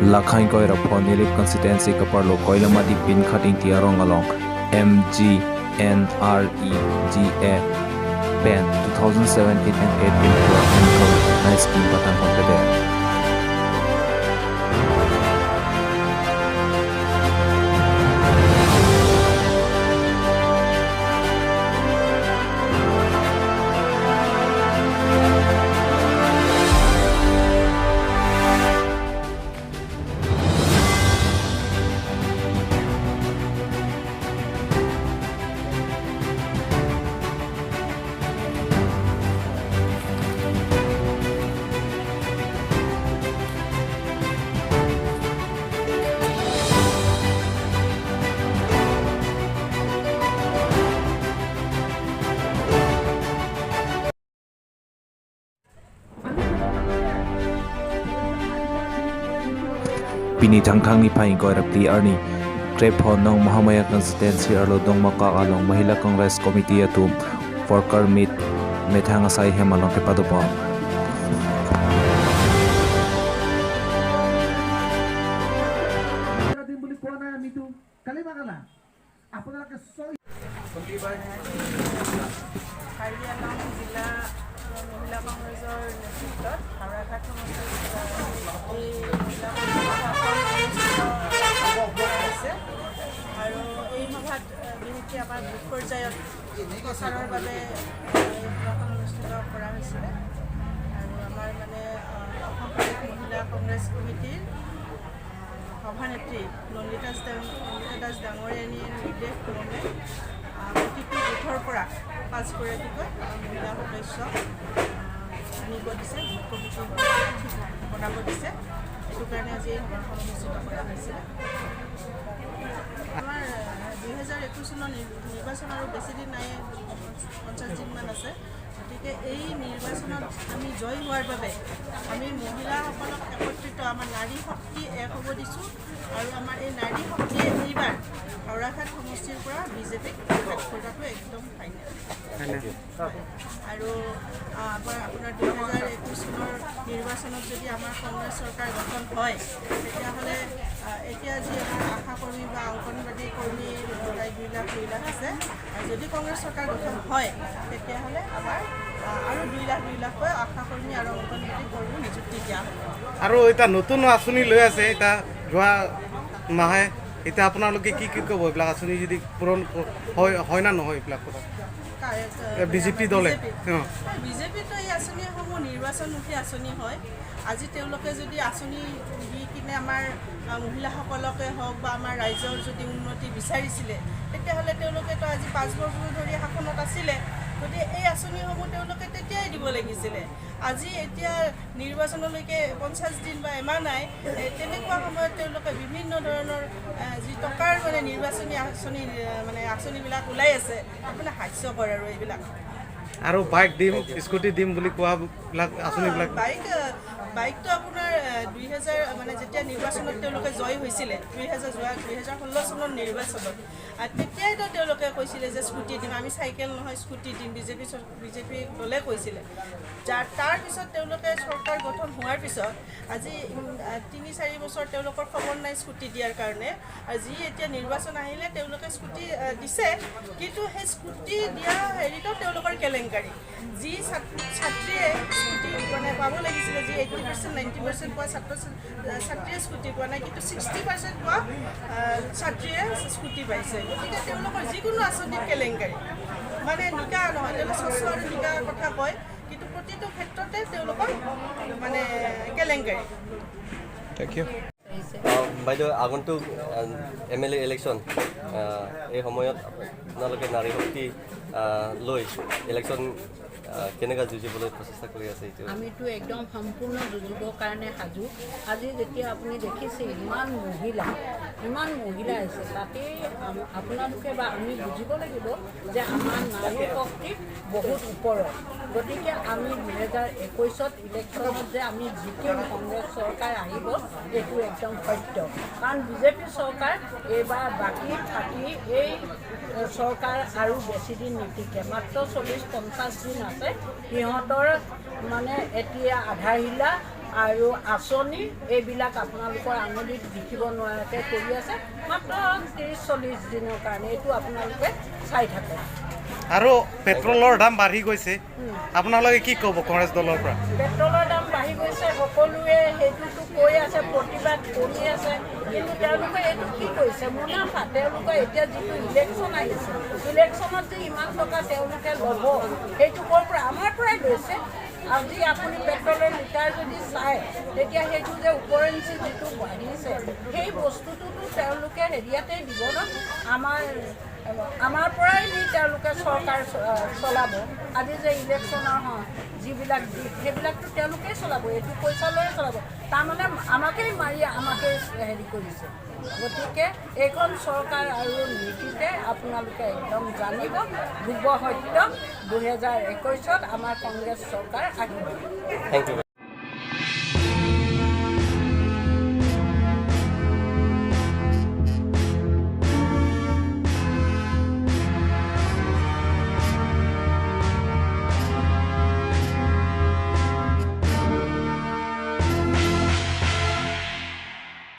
Lakhang Koira Ponilip constituency Kaparlo Koilamadi Pin Cutting Tiarong along MGNREGA Pen 2017 and 18 for Ankle Nice Scheme Patang Hotel. Pini Tangkang ni Paing Koira Arni Krepon ng Mahamaya Constituency Arlodong Makakalong Mahila Congress Committee atum for Kermit Methangasay Hemalong Kepadopon. মহিলা কংগ্ৰেছৰ নেতৃত্বত হাওৰাঘাট সমষ্টিৰ আছে আৰু এই সভাত বিশেষকৈ আমাৰ বুথ পৰ্যায়ত প্ৰচাৰৰ বাবে সভাখন অনুষ্ঠিত কৰা হৈছিলে আৰু আমাৰ মানে অসম প্ৰদেশ মহিলা কংগ্ৰেছ কমিটিৰ সভানেত্ৰী নন্দিতা দাস ডাঙৰীয়ানীৰ নিৰ্দেশ ক্ৰমে প্ৰতিটো বুথৰ পৰা 5 গৰাকীকৈ মহিলা সদস্য আনিব দিছে বনাব দিছে এইটো কাৰণে আজি এই সভাখন অনুষ্ঠিত কৰা হৈছিল আমাৰ 2021 চনৰ নিৰ্বাচন আৰু বেছি দিন নাই 50 দিনমান আছে গতিকে এই নিৰ্বাচনত আমি জয় হোৱাৰ বাবে আমি মহিলাসকলক একত্ৰিত আমাৰ নাৰী শক্তি এক হ'ব দিছোঁ আৰু আমাৰ এই নাৰী শক্তিয়ে এইবাৰ হাওৰাঘাট সমষ্টিৰ পৰা বিজেপিক কৰাটো একদম ফাইনেল আৰু আপোনাৰ 2021 চনৰ নিৰ্বাচনত যদি আমাৰ কংগ্ৰেছ চৰকাৰ গঠন হয় তেতিয়াহ'লে এতিয়া যি আমাৰ আশা কৰ্মী বা অংগনবাদী কৰ্মী প্ৰায় 2 লাখ আছে আৰু যদি কংগ্ৰেছ চৰকাৰ গঠন হয় তেতিয়াহ'লে আমাৰ আৰু 2 লাখকৈ আশা কৰ্মী আৰু অংগনবাদী কৰ্মী নিযুক্তি দিয়া হ'ব আৰু এটা নতুন আঁচনি লৈ আছে এটা যোৱা মাহে এতিয়া আপোনালোকে কি ক'ব এইবিলাক আঁচনি যদি পূৰণ হয় না নহয় এইবিলাক কথা বিজেপি দলে বিজেপিতো এই আঁচনিসমূহ নিৰ্বাচনমুখী আঁচনি হয় আজি তেওঁলোকে যদি আঁচনি দি কিনে আমাৰ মহিলাসকলকে হওক বা আমাৰ ৰাইজৰ যদি উন্নতি বিচাৰিছিলে তেতিয়াহ'লে তেওঁলোকেতো আজি 5 বছৰ ধৰি শাসনত আছিলে গতিকে এই আঁচনিসমূহ তেওঁলোকে তেতিয়াই দিব লাগিছিলে আজি এতিয়া নিৰ্বাচনলৈকে 50 দিন বা এমাহ নাই তেনেকুৱা সময়ত তেওঁলোকে বিভিন্ন ধৰণৰ যি টকাৰ মানে নিৰ্বাচনী আঁচনিবিলাক ওলাই আছে আপোনাৰ হাস্যকৰ আৰু এইবিলাক আৰু বাইক দিম স্কুটি দিম বুলি কোৱাবিলাক আঁচনিবিলাক বাইকটো আপোনাৰ 2000 মানে যেতিয়া নিৰ্বাচনত তেওঁলোকে জয় হৈছিলে 2016 চনৰ নিৰ্বাচনত তেতিয়াইতো তেওঁলোকে কৈছিলে যে স্কুটি দিম আমি চাইকেল নহয় স্কুটি দিম বিজেপি দলে কৈছিলে তাৰ পিছত তেওঁলোকে চৰকাৰ গঠন হোৱাৰ পিছত আজি 3-4 বছৰ তেওঁলোকৰ খবৰ নাই স্কুটি দিয়াৰ কাৰণে আৰু যি এতিয়া নিৰ্বাচন আহিলে তেওঁলোকে স্কুটি দিছে কিন্তু সেই স্কুটি দিয়া হেৰিটো তেওঁলোকৰ কেলেংকাৰী যি ছাত্ৰীয়ে স্কুটি মানে পাব লাগিছিলে যি 80% 90% পোৱা ছাত্ৰীয়ে স্কুটি পোৱা নাই কিন্তু 60% পোৱা ছাত্ৰীয়ে স্কুটি পাইছে গতিকে তেওঁলোকৰ যিকোনো আঁচনিত কেলেংকাৰী মানে নিকা নহয় তেওঁলোকে স্বচ্ছ আৰু নিকাৰ কথা কয় কিন্তু প্ৰতিটো ক্ষেত্ৰতে তেওঁলোকৰ মানে কেলেংকাৰী বাইদেউ আগন্তুক MLA ইলেকশ্যন এই সময়ত আপোনালোকে নাৰী শক্তি লৈ ইলেকশ্যন কেনেকৈ যুঁজিবলৈ প্ৰচেষ্টা কৰি আছে এইটো আমিতো একদম সম্পূৰ্ণ যুঁজিবৰ কাৰণে সাজু আজি যেতিয়া আপুনি দেখিছে ইমান মহিলা আছে তাতে আপোনালোকে বা আমি বুজিব লাগিব যে আমাৰ নাৰী শক্তি বহুত ওপৰত গতিকে আমি 2021 ইলেকশ্যনত যে আমি জিকিম কংগ্ৰেছ চৰকাৰ আহিব এইটো একদম সত্য কাৰণ বিজেপি চৰকাৰ এইবাৰ বাকী থাকি এই চৰকাৰ আৰু বেছি দিন নিটিকে মাত্ৰ 40-50 দিন আছে আছে সিহঁতৰ মানে এতিয়া আধাৰশিলা আৰু আঁচনি এইবিলাক আপোনালোকৰ আঙুলিত লিখিব নোৱাৰাকৈ কৰি আছে মাত্ৰ 30-40 দিনৰ কাৰণে। এইটো আপোনালোকে চাই থাকে। আৰু পেট্ৰলৰ দাম বাঢ়ি গৈছে, আপোনালোকে কি ক'ব কংগ্ৰেছ দলৰ পৰা? পেট্ৰলৰ দাম বাঢ়ি গৈছে, সকলোৱে সেইটোতো কৈ আছে, প্ৰতিবাদ কৰি আছে, কিন্তু তেওঁলোকে এইটো কি কৰিছে মুনাফা। তেওঁলোকে এতিয়া যিটো ইলেকশ্যন আহিছে, ইলেকশ্যনত যে ইমান টকা তেওঁলোকে ল'ব সেইটো ক'ৰ পৰা? আমাৰ পৰাই লৈছে। আজি আপুনি পেট্ৰলৰ লিটাৰ যদি চায় তেতিয়া সেইটো যে ওপৰেঞ্চি যিটো বাঢ়িছে সেই বস্তুটোতো তেওঁলোকে হেৰিয়াতেই দিব ন, আমাৰ পৰাই নি তেওঁলোকে চৰকাৰ চলাব। আজি যে ইলেকশ্যনৰ যিবিলাক দিশ সেইবিলাকতো তেওঁলোকেই চলাব, এইটো পইচা লৈয়ে চলাব। তাৰমানে আমাকেই মাৰি আমাকেই হেৰি কৰিছে। গতিকে এইখন চৰকাৰ আৰু নীতিতে আপোনালোকে একদম জানিব ধ্ৰুৱ সত্য 2021ত আমাৰ কংগ্ৰেছ চৰকাৰ আহিব। Thank U.